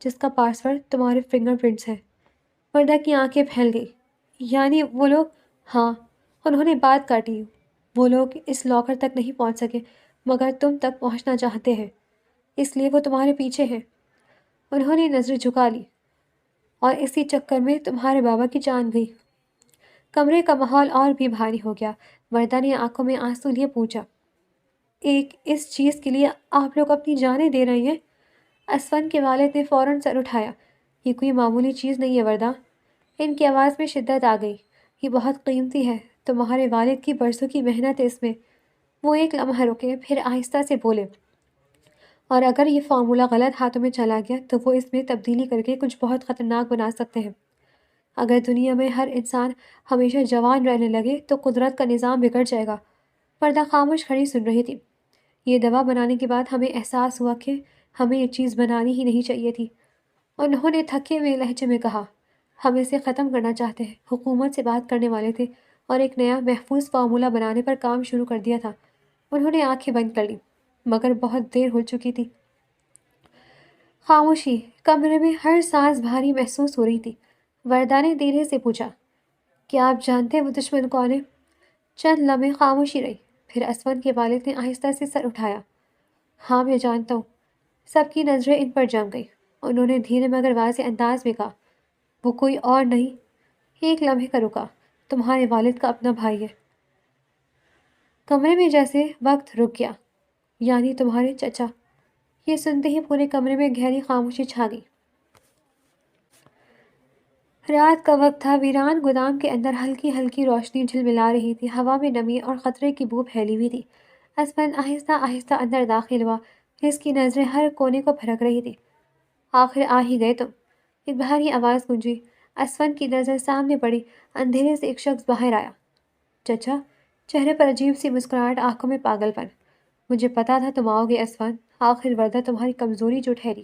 جس کا پاسورڈ تمہارے فنگر پرنٹس ہے۔ وردہ کی آنکھیں پھیل گئی۔ یعنی وہ لوگ؟ ہاں، انہوں نے بات کاٹی۔ وہ لوگ اس لاکر تک نہیں پہنچ سکے، مگر تم تک پہنچنا چاہتے ہیں، اس لیے وہ تمہارے پیچھے ہیں۔ انہوں نے نظر جھکا لی۔ اور اسی چکر میں تمہارے بابا کی جان گئی۔ کمرے کا ماحول اور بھی بھاری ہو گیا۔ وردہ نے آنکھوں میں آنسو لیے پوچھا، اس چیز کے لیے آپ لوگ اپنی جانیں دے رہے ہیں؟ اسفند کے والد نے فوراً سر اٹھایا۔ یہ کوئی معمولی چیز نہیں ہے وردہ۔ ان کی آواز میں شدت آ گئی۔ یہ بہت قیمتی ہے۔ تمہارے والد کی برسوں کی محنت ہے اس میں۔ وہ ایک لمحہ رکے، پھر آہستہ سے بولے، اور اگر یہ فارمولہ غلط ہاتھوں میں چلا گیا تو وہ اس میں تبدیلی کر کے کچھ بہت خطرناک بنا سکتے ہیں۔ اگر دنیا میں ہر انسان ہمیشہ جوان رہنے لگے تو قدرت کا نظام بگڑ جائے گا۔ وردہ خاموش کھڑی سن رہی تھی۔ یہ دوا بنانے کے بعد ہمیں احساس ہوا کہ ہمیں یہ چیز بنانی ہی نہیں چاہیے تھی۔ انہوں نے تھکے ہوئے لہجے میں کہا، ہم اسے ختم کرنا چاہتے ہیں۔ حکومت سے بات کرنے والے تھے اور ایک نیا محفوظ فارمولہ بنانے پر کام شروع کر دیا تھا۔ انہوں نے آنکھیں بند کر لی، مگر بہت دیر ہو چکی تھی۔ خاموشی۔ کمرے میں ہر سانس بھاری محسوس ہو رہی تھی۔ وردہ نے دھیرے سے پوچھا، کیا آپ جانتے ہیں وہ دشمن کون ہے؟ چند لمحے خاموشی رہی، پھر اسفند کے والد نے آہستہ سے سر اٹھایا۔ ہاں، میں جانتا ہوں۔ سب کی نظریں ان پر جم گئی۔ انہوں نے دھیرے مگر واضح انداز میں کہا، وہ کوئی اور نہیں۔ ایک لمحے کا رکا، تمہارے والد کا اپنا بھائی ہے۔ کمرے میں جیسے وقت رک گیا۔ یعنی تمہارے چچا؟ یہ سنتے ہی پورے کمرے میں گہری خاموشی چھا گئی۔ رات کا وقت تھا۔ ویران گودام کے اندر ہلکی ہلکی روشنی جھلملا رہی تھی۔ ہوا میں نمی اور خطرے کی بو پھیلی ہوئی تھی۔ اسفند آہستہ آہستہ اندر داخل ہوا۔ اس کی نظریں ہر کونے کو پھرک رہی تھی۔ آخر آ ہی گئے تم، ایک بھاری آواز گونجی۔ اسفند کی نظر سامنے پڑی۔ اندھیرے سے ایک شخص باہر آیا۔ چچا؟ چہرے پر عجیب سی مسکراہٹ، آنکھوں میں پاگل پن۔ مجھے پتا تھا تم آؤ گے اسفند۔ آخر وردہ تمہاری کمزوری جو ٹھہری۔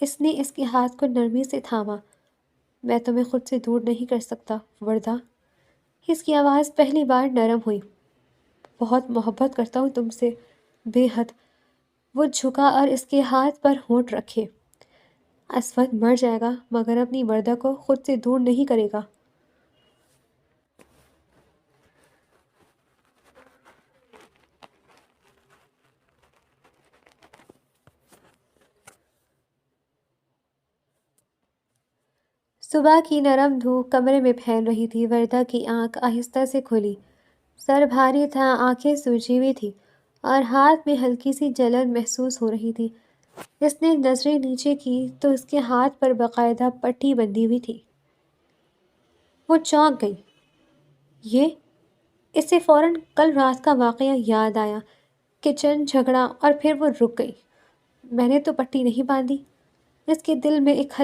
اس نے اس کے ہاتھ کو نرمی سے تھاما۔ میں تمہیں خود سے دور نہیں کر سکتا وردہ۔ اس کی آواز پہلی بار نرم ہوئی۔ بہت محبت کرتا ہوں تم سے، بے حد۔ وہ جھکا اور اس کے ہاتھ پر ہونٹ رکھے۔ اسود مر جائے گا مگر اپنی وردہ کو خود سے دور نہیں کرے گا۔ صبح کی نرم دھوپ کمرے میں پھیل رہی تھی۔ وردہ کی آنکھ آہستہ سے کھلی۔ سر بھاری تھا، آنکھیں سوجی ہوئی تھی اور ہاتھ میں ہلکی سی جلن محسوس ہو رہی تھی۔ اس نے نظریں نیچے کی تو اس کے ہاتھ پر باقاعدہ پٹی بندھی ہوئی تھی۔ وہ چونک گئی۔ یہ اسے فوراً کل رات کا واقعہ یاد آیا۔ کچن جھگڑا اور پھر وہ رک گئی۔ میں نے تو پٹی نہیں باندھی۔ اس کے دل میں ایک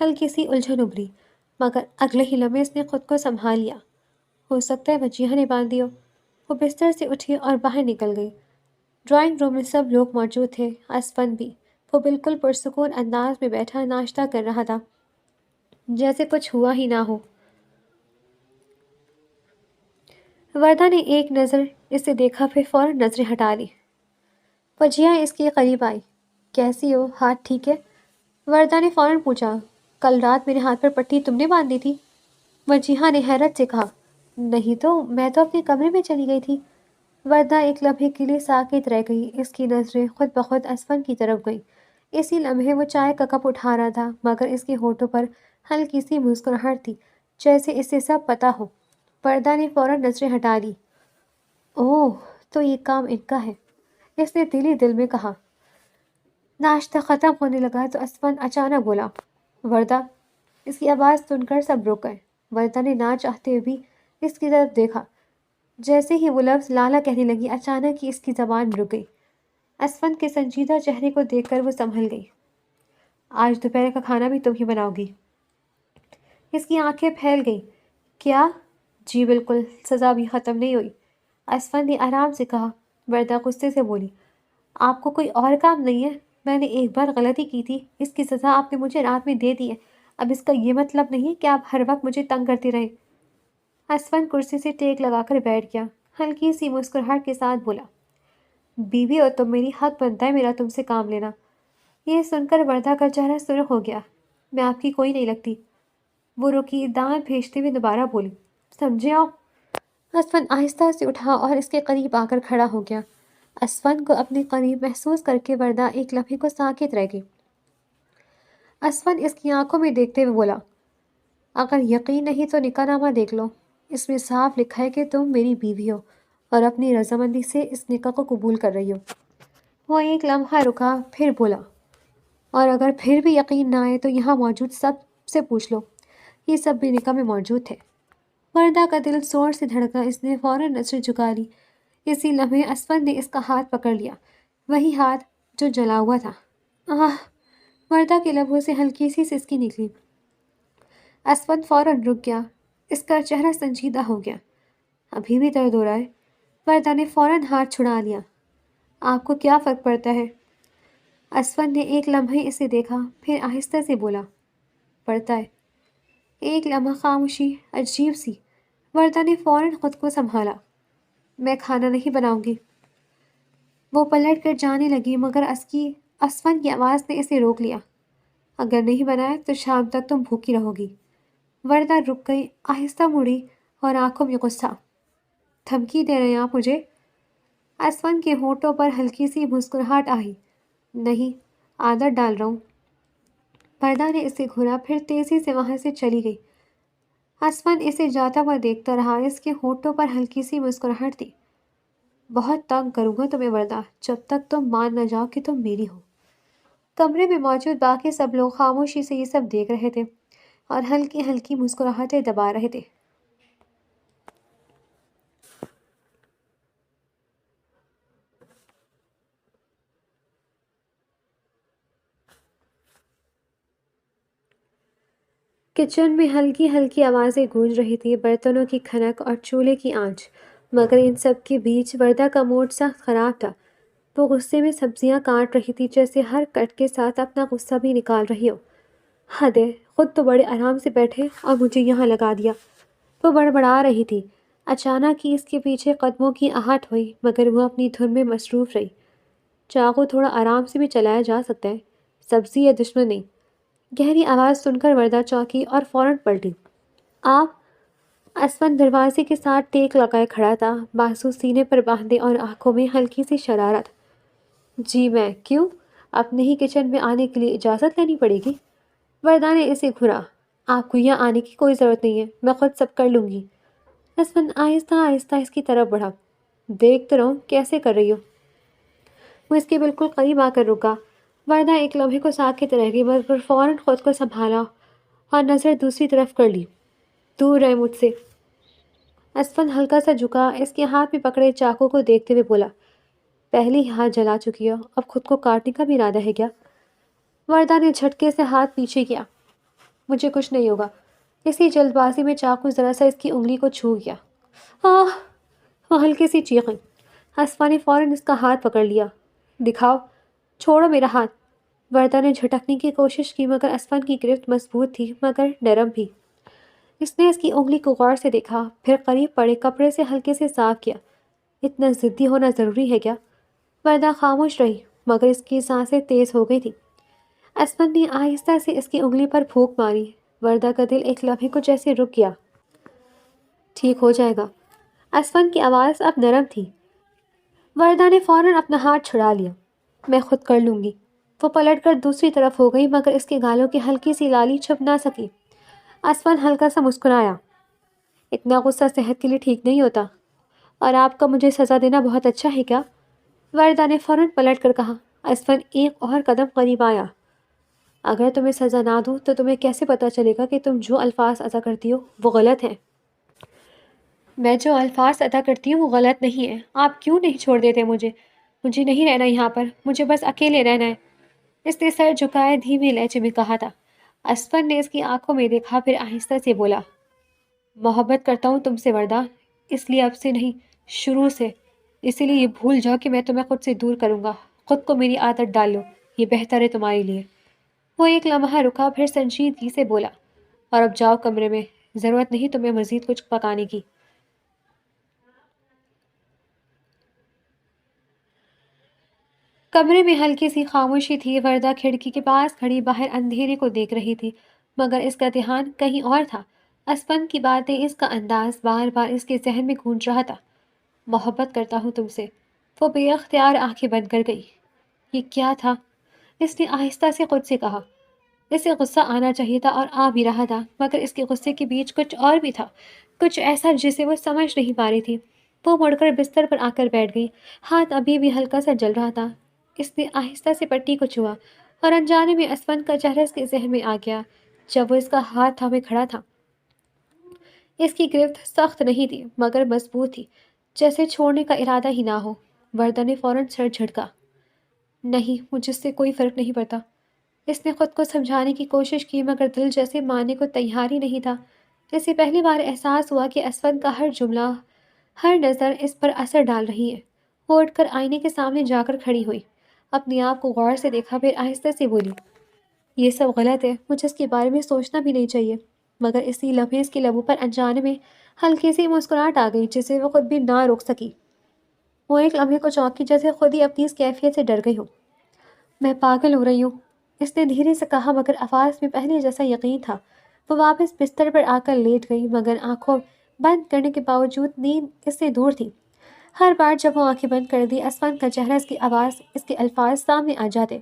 ہلکی سی الجھن ابھری، مگر اگلے ہی لمحے اس نے خود کو سنبھال لیا۔ ہو سکتا ہے وجیہہ نے باندھی ہو۔ وہ بستر سے اٹھی اور باہر نکل گئی۔ ڈرائنگ روم میں سب لوگ موجود تھے، اسفند بھی۔ وہ بالکل پرسکون انداز میں بیٹھا ناشتہ کر رہا تھا، جیسے کچھ ہوا ہی نہ ہو۔ وردہ نے ایک نظر اسے دیکھا، پھر فوراً نظریں ہٹا لی۔ وجیہہ اس کے قریب آئی۔ کیسی ہو؟ ہاتھ ٹھیک ہے؟ وردہ نے فوراً پوچھا۔ کل رات میرے ہاتھ پر پٹی تم نے باندھی تھی؟ وجیہہ نے حیرت سے کہا۔ نہیں تو، میں تو اپنے کمرے میں چلی گئی تھی۔ وردہ ایک لمحے کے لیے ساکت رہ گئی۔ اس کی نظریں خود بخود اسفند کی طرف گئیں۔ اسی لمحے وہ چائے کا کپ اٹھا رہا تھا، مگر اس کے ہونٹوں پر ہلکی سی مسکراہٹ تھی، جیسے اسے سب پتہ ہو۔ وردہ نے فوراً نظریں ہٹا لی۔ اوہ، تو یہ کام ان کا ہے، اس نے دل ہی دل میں کہا۔ ناشتہ ختم ہونے لگا تو اسفند اچانک بولا، وردہ۔ اس کی آواز سن کر سب رک گئے۔ وردہ نے نہ چاہتے ہوئے بھی اس کی طرف دیکھا۔ جیسے ہی وہ لفظ لالا کہنے لگی، اچانک ہی اس کی زبان رک گئی۔ اسفند کے سنجیدہ چہرے کو دیکھ کر وہ سنبھل گئی۔ آج دوپہر کا کھانا بھی تم ہی بناؤ گی؟ اس کی آنکھیں پھیل گئیں۔ کیا؟ جی بالکل، سزا بھی ختم نہیں ہوئی، اسفند نے آرام سے کہا۔ وردہ غصے سے بولی، آپ کو کوئی اور کام نہیں ہے؟ میں نے ایک بار غلطی کی تھی، اس کی سزا آپ نے مجھے رات میں دے دی ہے۔ اب اس کا یہ مطلب نہیں کہ آپ ہر وقت مجھے تنگ کرتے رہیں۔ اسفند کرسی سے ٹیک لگا کر بیٹھ گیا، ہلکی سی مسکراہٹ کے ساتھ بولا، بیوی ہو تو میری حق بنتا ہے میرا تم سے کام لینا۔ یہ سن کر وردہ کا چہرہ سرخ ہو گیا۔ میں آپ کی کوئی نہیں لگتی۔ وہ رکی، دانت بھیجتے ہوئے دوبارہ بولی، سمجھے آپ؟ اسفند آہستہ سے اٹھا اور اس کے قریب آ کر کھڑا ہو گیا۔ اسفند کو اپنے قریب محسوس کر کے وردہ ایک لمحے کو ساکت رہ گئی۔ اسفند اس کی آنکھوں میں دیکھتے ہوئے بولا، اگر یقین نہیں تو نکاح نامہ دیکھ لو، اس میں صاف لکھا ہے کہ تم میری بیوی ہو اور اپنی رضامندی سے اس نکاح کو قبول کر رہی ہو۔ وہ ایک لمحہ رکا، پھر بولا، اور اگر پھر بھی یقین نہ آئے تو یہاں موجود سب سے پوچھ لو، یہ سب بھی نکاح میں موجود تھے۔ وردہ کا دل زور سے دھڑکا، اس نے فوراً نظر جھکا لی۔ اسی لمحے اسفند نے اس کا ہاتھ پکڑ لیا، وہی ہاتھ جو جلا ہوا تھا۔ آہ! وردہ کے لبوں سے ہلکی سی سسکی نکلی۔ اسفند فوراً رک گیا، اس کا چہرہ سنجیدہ ہو گیا۔ ابھی بھی درد ہو رہا ہے؟ وردہ نے فوراً ہاتھ چھڑا لیا۔ آپ کو کیا فرق پڑتا ہے؟ اسفند نے ایک لمحے اسے دیکھا، پھر آہستہ سے بولا، پڑتا ہے۔ ایک لمحہ خاموشی عجیب سی۔ وردہ نے فوراً خود کو سنبھالا۔ میں کھانا نہیں بناؤں گی۔ وہ پلٹ کر جانے لگی، مگر اسفند کی آواز نے اسے روک لیا۔ اگر نہیں بنایا تو شام تک تم بھوکی رہو گی۔ وردہ رک گئی، آہستہ مڑی اور آنکھوں میں غصہ۔ دھمکی دے رہے ہیں آپ مجھے؟ اسفند کے ہونٹوں پر ہلکی سی مسکراہٹ آئی۔ نہیں، عادت ڈال رہا ہوں۔ وردہ نے اسے گھورا، پھر تیزی سے وہاں سے چلی گئی۔ اسفند اسے جاتا ہوا دیکھتا رہا، اس کے ہونٹوں پر ہلکی سی مسکراہٹ تھی۔ بہت تنگ کروں گا تمہیں وردہ، جب تک تم مان نہ جاؤ کہ تم میری ہو۔ کمرے میں موجود باقی سب لوگ خاموشی سے یہ سب دیکھ رہے تھے اور ہلکی ہلکی مسکراہٹیں دبا رہے تھے۔ کچن میں ہلکی ہلکی آوازیں گونج رہی تھیں، برتنوں کی کھنک اور چولہے کی آنچ، مگر ان سب کے بیچ وردہ کا موڈ سخت خراب تھا۔ وہ غصے میں سبزیاں کاٹ رہی تھی، جیسے ہر کٹ کے ساتھ اپنا غصہ بھی نکال رہی ہو۔ حد ہے، خود تو بڑے آرام سے بیٹھے اور مجھے یہاں لگا دیا۔ وہ بڑبڑا رہی تھی۔ اچانک ہی اس کے پیچھے قدموں کی آہٹ ہوئی، مگر وہ اپنی دھن میں مصروف رہی۔ چاقو تھوڑا آرام سے بھی چلایا جا سکتا ہے، سبزی یا دشمن نہیں۔ گہری آواز سن کر وردہ چونکی اور فوراً پلٹی۔ آپ؟ اسفن دروازے کے ساتھ ٹیک لگائے کھڑا تھا، بازو سینے پر باندھے اور آنکھوں میں ہلکی سی شرارت۔ جی میں، کیوں؟ اپنے ہی کچن میں آنے کے لیے اجازت لینی پڑے گی؟ وردہ نے اسے گھورا۔ آپ کو یہاں آنے کی کوئی ضرورت نہیں ہے، میں خود سب کر لوں گی۔ اسفن آہستہ آہستہ اس کی طرف بڑھا۔ دیکھتے رہو کیسے کر رہی ہو۔ وہ اس کے بالکل قریب آ کر رکا۔ وردہ ایک لمحے کو ساکت رہ گئی، مگر فوراً خود کو سنبھالا اور نظر دوسری طرف کر لی۔ دور رہے مجھ سے۔ اسفن ہلکا سا جھکا، اس کے ہاتھ میں پکڑے چاقو کو دیکھتے ہوئے بولا، پہلے ہی ہاتھ جلا چکی ہو، اب خود کو کاٹنے کا بھی ارادہ ہے کیا؟ وردہ نے جھٹکے سے ہاتھ پیچھے کیا۔ مجھے کچھ نہیں ہوگا۔ اسی جلد بازی میں چاقو ذرا سا اس کی انگلی کو چھو گیا۔ آہ! وہ ہلکی سی چیخیں۔ اسفا نے فوراً اس کا ہاتھ پکڑ لیا۔ دکھاؤ۔ چھوڑو میرا ہاتھ۔ وردہ نے جھٹکنے کی کوشش کی، مگر اسفن کی گرفت مضبوط تھی مگر نرم بھی۔ اس نے اس کی انگلی کو غور سے دیکھا، پھر قریب پڑے کپڑے سے ہلکے سے صاف کیا۔ اتنا ضدی ہونا ضروری ہے کیا؟ وردہ خاموش رہی، مگر اس کی سانسیں تیز ہو گئی تھی۔ اسفن نے آہستہ سے اس کی انگلی پر پھونک ماری۔ وردہ کا دل ایک لمحے کو جیسے رک گیا۔ ٹھیک ہو جائے گا۔ اسفن کی آواز اب نرم تھی۔ وردہ نے فوراً اپنا ہاتھ چھڑا لیا۔ میں خود کر لوں گی۔ وہ پلٹ کر دوسری طرف ہو گئی، مگر اس کے گالوں کی ہلکی سی لالی چھپ نہ سکی۔ اسفن ہلکا سا مسکرایا۔ اتنا غصہ صحت کے لیے ٹھیک نہیں ہوتا۔ اور آپ کا مجھے سزا دینا بہت اچھا ہے کیا؟ وردہ نے فوراً پلٹ کر کہا۔ اسفن ایک اور قدم قریب آیا۔ اگر تمہیں سزا نہ دوں تو تمہیں کیسے پتہ چلے گا کہ تم جو الفاظ ادا کرتی ہو وہ غلط ہیں؟ میں جو الفاظ ادا کرتی ہوں وہ غلط نہیں ہے۔ آپ کیوں نہیں چھوڑ دیتے مجھے؟ مجھے نہیں رہنا یہاں پر، مجھے بس اکیلے رہنا ہے۔ اس نے سر جھکائے دھیمے لہجے میں کہا تھا۔ اسفن نے اس کی آنکھوں میں دیکھا، پھر آہستہ سے بولا، محبت کرتا ہوں تم سے وردہ، اس لیے اب سے نہیں، شروع سے۔ اسی لیے یہ بھول جاؤ کہ میں تمہیں خود سے دور کروں گا۔ خود کو میری عادت ڈال لو، یہ بہتر ہے تمہارے لیے۔ وہ ایک لمحہ رکا، پھر سنجیدگی سے بولا، اور اب جاؤ کمرے میں، ضرورت نہیں تمہیں مزید کچھ پکانے کی۔ کمرے میں ہلکی سی خاموشی تھی۔ وردہ کھڑکی کے پاس کھڑی باہر اندھیرے کو دیکھ رہی تھی، مگر اس کا دھیان کہیں اور تھا۔ اسفن کی باتیں، اس کا انداز بار بار اس کے ذہن میں گونج رہا تھا۔ محبت کرتا ہوں تم سے۔ وہ بے اختیار آنکھیں بند کر گئی۔ یہ کیا تھا؟ اس نے آہستہ سے خود سے کہا۔ اسے غصہ آنا چاہیے تھا اور آ بھی رہا تھا، مگر اس کے غصے کے بیچ کچھ اور بھی تھا، کچھ ایسا جسے وہ سمجھ نہیں پا رہی تھی۔ وہ مڑ کر بستر پر آ کر بیٹھ گئی۔ ہاتھ ابھی بھی ہلکا سا جل رہا تھا۔ اس نے آہستہ سے پٹی کو چھوا اور انجانے میں اسفن کا چہرہ اس کے ذہن میں آ گیا جب وہ اس کا ہاتھ تھامے کھڑا تھا۔ اس کی گرفت سخت نہیں تھی مگر مضبوط تھی، جیسے چھوڑنے کا ارادہ ہی نہ ہو۔ وردہ نے فوراً سر جھٹکا۔ نہیں، مجھ سے کوئی فرق نہیں پڑتا۔ اس نے خود کو سمجھانے کی کوشش کی، مگر دل جیسے ماننے کو تیار ہی نہیں تھا۔ اسے پہلی بار احساس ہوا کہ اسفن کا ہر جملہ، ہر نظر اس پر اثر ڈال رہی ہے۔ وہ اٹھ کر آئینے کے سامنے جا کر کھڑی ہوئی، اپنے آپ کو غور سے دیکھا، پھر آہستہ سے بولی، یہ سب غلط ہے، مجھے اس کے بارے میں سوچنا بھی نہیں چاہیے۔ مگر اسی لمحے اس کے لبوں پر انجانے میں ہلکی سی مسکراہٹ آ گئی، جسے وہ خود بھی نہ روک سکی۔ وہ ایک لمحے کو چونکی، جیسے خود ہی اپنی اس کیفیت سے ڈر گئی ہو۔ میں پاگل ہو رہی ہوں، اس نے دھیرے سے کہا، مگر آواز میں پہلے جیسا یقین تھا۔ وہ واپس بستر پر آ کر لیٹ گئی، مگر آنکھوں بند کرنے کے باوجود نیند اس سے دور تھی۔ ہر بار جب وہ آنکھیں بند کر دی، اسفن کا چہرہ، اس کی آواز، اس کے الفاظ سامنے آ جاتے،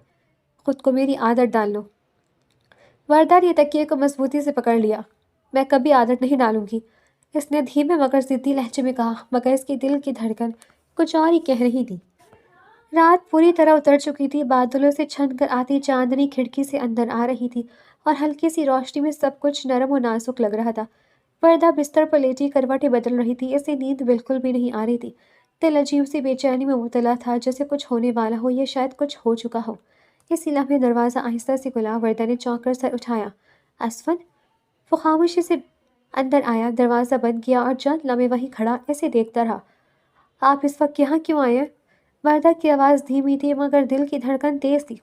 خود کو میری عادت ڈال لو۔ وردہ نے تکیے کو مضبوطی سے پکڑ لیا۔ میں کبھی عادت نہیں ڈالوں گی، اس نے دھیمے مگر ضدی لہجے میں کہا، مگر اس کے دل کی دھڑکن کچھ اور ہی کہہ رہی تھی۔ رات پوری طرح اتر چکی تھی، بادلوں سے چھن کر آتی چاندنی کھڑکی سے اندر آ رہی تھی، اور ہلکی سی روشنی میں سب کچھ نرم و نازک لگ رہا تھا۔ وردہ بستر پر لیٹی کروٹیں بدل رہی تھی، اسے نیند بالکل بھی نہیں آ رہی تھی۔ دل عجیب سی بے چینی میں مبتلا تھا، جیسے کچھ ہونے والا ہو یا شاید کچھ ہو چکا ہو۔ اسی لمحے دروازہ آہستہ سے کھلا۔ وردہ نے چونک کر سر اٹھایا۔ اسفن؟ وہ خاموشی سے اندر آیا، دروازہ بند کیا اور چند لمحے وہیں کھڑا اسے دیکھتا رہا۔ آپ اس وقت یہاں کیوں آئے ہیں؟ وردہ کی آواز دھیمی تھی مگر دل کی دھڑکن تیز تھی۔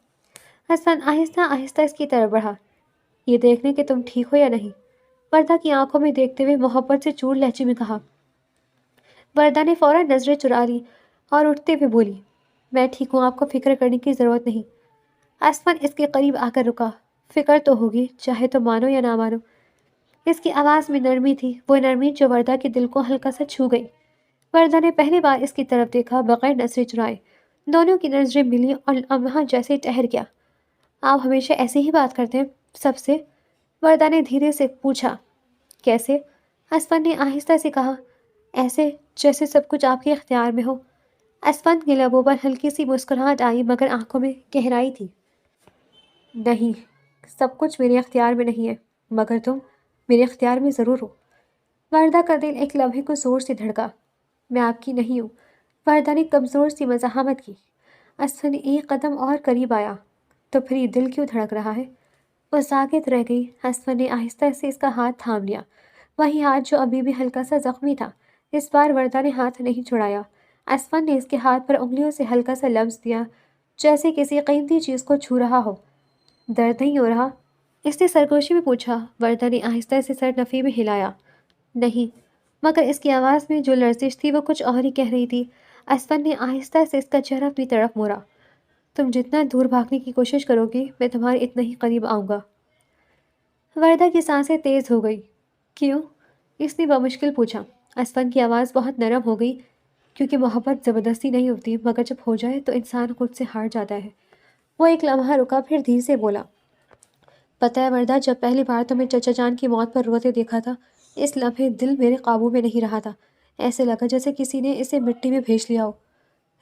اسفن آہستہ آہستہ اس کی طرف بڑھا، یہ دیکھنے کہ تم ٹھیک ہو یا نہیں، وردہ کی آنکھوں میں دیکھتے ہوئے محبت سے چور لہجے میں کہا۔ وردہ نے فوراً نظریں چرا لی اور اٹھتے ہوئے بولی، میں ٹھیک ہوں، آپ کو فکر کرنے کی ضرورت نہیں۔ اسفن اس کے قریب آ کر رکا۔ فکر تو ہوگی، چاہے تو مانو یا نہ مانو۔ اس کی آواز میں نرمی تھی، وہ نرمی جو وردہ کے دل کو ہلکا سا چھو گئی۔ وردہ نے پہلی بار اس کی طرف دیکھا بغیر نظریں چرائے۔ دونوں کی نظریں ملی اور لمحہ جیسے ٹھہر گیا۔ آپ ہمیشہ ایسے ہی بات کرتے ہیں سب سے؟ وردہ نے دھیرے سے پوچھا۔ کیسے؟ اسفن نے آہستہ سے کہا، ایسے جیسے سب کچھ آپ کے اختیار میں ہو۔ اسفن کے لبوں پر ہلکی سی مسکراہٹ آئی مگر آنکھوں میں گہرائی تھی۔ نہیں، سب کچھ میرے اختیار میں نہیں ہے، مگر تم میرے اختیار میں ضرور ہو۔ وردہ کا دل ایک لمحے کو زور سے دھڑکا۔ میں آپ کی نہیں ہوں، وردہ نے کمزور سی مزاحمت کی۔ اسفن ایک قدم اور قریب آیا۔ تو پھر یہ دل کیوں دھڑک رہا ہے؟ وہ ساکت رہ گئی۔ اسفن نے آہستہ سے اس کا ہاتھ تھام لیا، وہی ہاتھ جو ابھی بھی ہلکا سا زخمی تھا۔ اس بار وردہ نے ہاتھ نہیں چھڑایا۔ اسفن نے اس کے ہاتھ پر انگلیوں سے ہلکا سا لمس دیا، جیسے کسی قیمتی چیز کو چھو رہا ہو۔ درد نہیں ہو رہا؟ اس نے سرگوشی میں پوچھا۔ وردہ نے آہستہ سے سر نفی میں ہلایا۔ نہیں، مگر اس کی آواز میں جو لرزش تھی وہ کچھ اور ہی کہہ رہی تھی۔ اسفن نے آہستہ سے اس کا چہرہ اپنی طرف موڑا۔ تم جتنا دور بھاگنے کی کوشش کرو گی میں تمہارے اتنا ہی قریب آؤں گا۔ وردہ کی سانسیں تیز ہو گئی۔ کیوں؟ اس نے بمشکل پوچھا۔ اسفن کی آواز بہت نرم ہو گئی، کیونکہ محبت زبردستی نہیں ہوتی، مگر جب ہو جائے تو انسان خود سے ہار جاتا ہے۔ وہ ایک لمحہ رکا، پھر دھیرے سے بولا، پتہ ہے وردہ، جب پہلی بار تمہیں چچا جان کی موت پر روتے دیکھا تھا، اس لمحے دل میرے قابو میں نہیں رہا تھا۔ ایسے لگا جیسے کسی نے اسے مٹی میں بھیج لیا ہو۔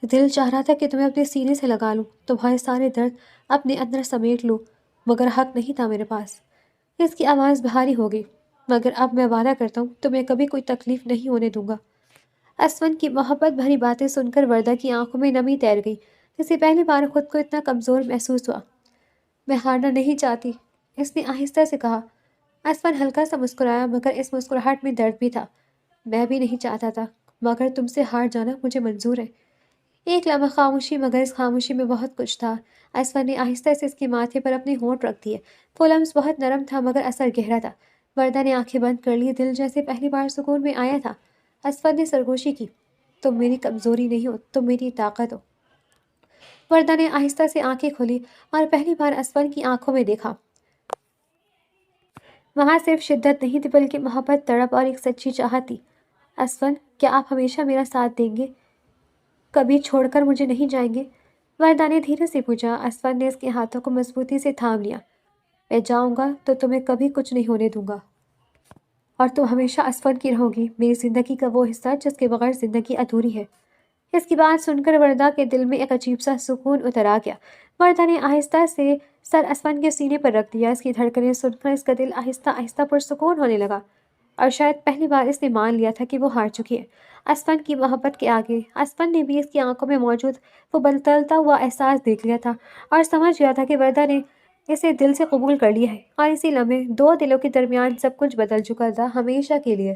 دل چاہ رہا تھا کہ تمہیں اپنے سینے سے لگا لوں، تمہارے سارے درد اپنے اندر سمیٹ لوں، مگر حق نہیں تھا میرے پاس۔ اس کی آواز بھاری ہو گئی۔ مگر اب میں وعدہ کرتا ہوں تمہیں کبھی کوئی تکلیف نہیں ہونے دوں گا۔ اسفن کی محبت بھری باتیں سن کر وردہ کی آنکھوں میں نمی تیر گئی، جسے پہلی بار خود کو اتنا کمزور محسوس ہوا۔ میں ہارنا نہیں چاہتی، اس نے آہستہ سے کہا۔ اسفن ہلکا سا مسکرایا مگر اس مسکراہٹ میں درد بھی تھا۔ میں بھی نہیں چاہتا تھا، مگر تم سے ہار جانا مجھے منظور ہے۔ ایک لمحہ خاموشی، مگر اس خاموشی میں بہت کچھ تھا۔ اسفن نے آہستہ سے اس کے ماتھے پر اپنے ہونٹ رکھ دیے۔ وہ لمس بہت نرم تھا مگر اثر گہرا تھا۔ وردہ نے آنکھیں بند کر لی، دل جیسے پہلی بار سکون میں آیا تھا۔ اسفن نے سرگوشی کی، تم میری کمزوری نہیں ہو، تم میری طاقت ہو۔ وردہ نے آہستہ سے آنکھیں کھولی اور پہلی بار اسفن کی آنکھوں میں دیکھا۔ وہاں صرف شدت نہیں تھی بلکہ محبت، تڑپ اور ایک سچی چاہت تھی۔ اسفن، کیا آپ ہمیشہ میرا ساتھ دیں گے؟ کبھی چھوڑ کر مجھے نہیں جائیں گے؟ وردہ نے دھیرے سے پوچھا۔ اسفن نے اس کے ہاتھوں کو مضبوطی سے تھام لیا۔ میں جاؤں گا تو تمہیں کبھی کچھ نہیں ہونے دوں گا، اور تم ہمیشہ اسفن کی رہو گی، میری زندگی کا وہ حصہ جس کے بغیر زندگی ادھوری ہے۔ اس کی بات سن کر وردہ کے دل میں ایک عجیب سا سکون اتر آ گیا۔ وردہ نے آہستہ سے سر اسفن کے سینے پر رکھ دیا۔ اس کی دھڑکنیں سن کر اس کا دل آہستہ آہستہ پرسکون ہونے لگا، اور شاید پہلی بار اس نے مان لیا تھا کہ وہ ہار چکی ہے اسفن کی محبت کے آگے۔ اسفن نے بھی اس کی آنکھوں میں موجود وہ بدلتا ہوا احساس دیکھ لیا تھا اور سمجھ گیا تھا کہ وردہ نے اسے دل سے قبول کر لیا ہے، اور اسی لمحے دو دلوں کے درمیان سب کچھ بدل چکا تھا، ہمیشہ کے لیے۔